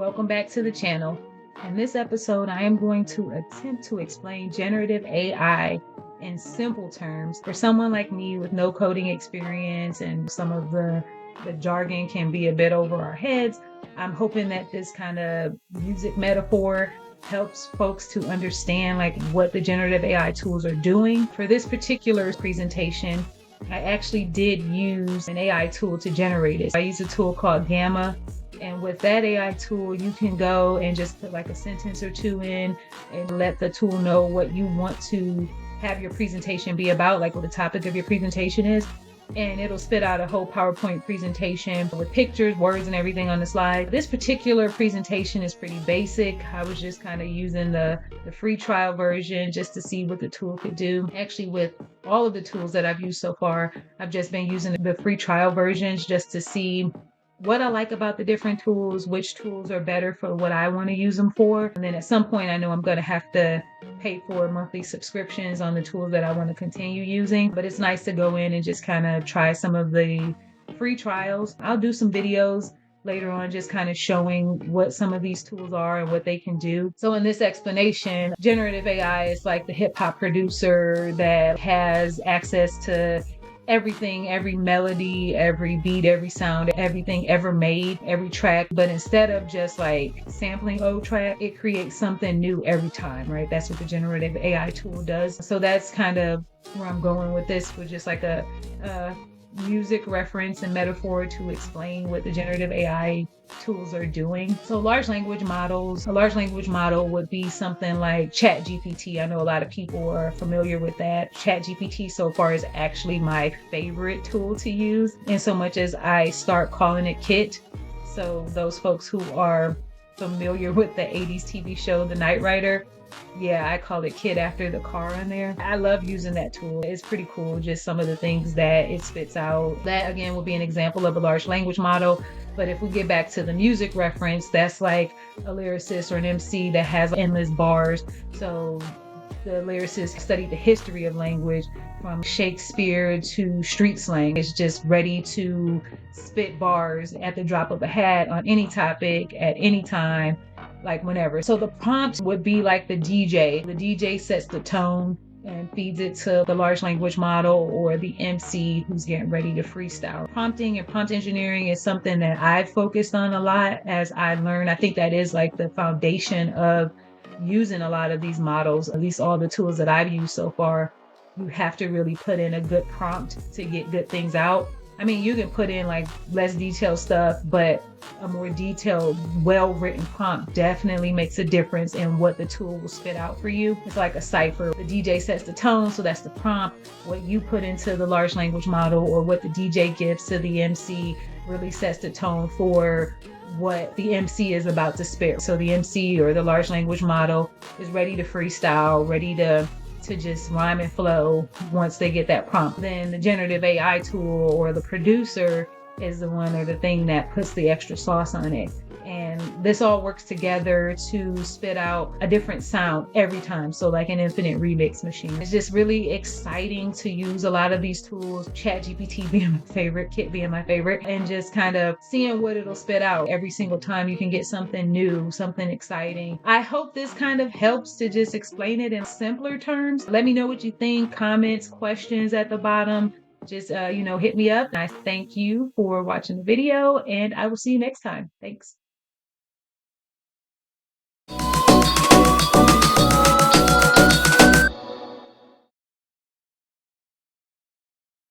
Welcome back to the channel. In this episode, I am going to attempt to explain generative AI in simple terms for someone like me with no coding experience, and some of the jargon can be a bit over our heads. I'm hoping that this kind of music metaphor helps folks to understand like what the generative AI tools are doing. For this particular presentation, I actually did use an AI tool to generate it. I used a tool called Gamma. And with that AI tool, you can go and just put like a sentence or two in and let the tool know what you want to have your presentation be about, like what the topic of your presentation is. And it'll spit out a whole PowerPoint presentation with pictures, words, and everything on the slide. This particular presentation is pretty basic. I was just kind of using the free trial version just to see what the tool could do. Actually, with all of the tools that I've used so far, I've just been using the free trial versions just to see what I like about the different tools, which tools are better for what I want to use them for. And then at some point, I know I'm going to have to pay for monthly subscriptions on the tools that I want to continue using. But it's nice to go in and just kind of try some of the free trials. I'll do some videos later on just kind of showing what some of these tools are and what they can do. So in this explanation, generative AI is like the hip hop producer that has access to everything, every melody, every beat, every sound, everything ever made, every track. But instead of just like sampling old track, it creates something new every time, right? That's what the generative AI tool does. So that's kind of where I'm going with this, with just like a music reference and metaphor to explain what the generative AI tools are doing. So a large language model would be something like ChatGPT. I know a lot of people are familiar with that. ChatGPT so far is actually my favorite tool to use, in so much as I start calling it Kit. So those folks who are familiar with the 80s TV show The Knight Rider, yeah, I call it Kid after the car on there. I love using that tool. It's pretty cool, just some of the things that it spits out. That again will be an example of a large language model. But if we get back to the music reference, that's like a lyricist or an MC that has endless bars. So the lyricist studied the history of language from Shakespeare to street slang. It's just ready to spit bars at the drop of a hat on any topic at any time, like whenever. So the prompt would be like the DJ. The DJ sets the tone and feeds it to the large language model or the MC who's getting ready to freestyle. Prompting and prompt engineering is something that I've focused on a lot as I learn. I think that is like the foundation of using a lot of these models, at least all the tools that I've used so far. You have to really put in a good prompt to get good things out. I mean, you can put in like less detailed stuff, but a more detailed, well-written prompt definitely makes a difference in what the tool will spit out for you. It's like a Cypher. The DJ sets the tone, so that's the prompt. What you put into the large language model or what the DJ gives to the MC really sets the tone for what the MC is about to spit. So the MC or the large language model is ready to freestyle, ready to just rhyme and flow once they get that prompt. Then the generative AI tool or the producer is the one or the thing that puts the extra sauce on it. And this all works together to spit out a different sound every time. So like an infinite remix machine. It's just really exciting to use a lot of these tools, ChatGPT being my favorite, Kit being my favorite, and just kind of seeing what it'll spit out every single time. You can get something new, something exciting. I hope this kind of helps to just explain it in simpler terms. Let me know what you think, comments, questions at the bottom. Just, hit me up. I thank you for watching the video, and I will see you next time. Thanks.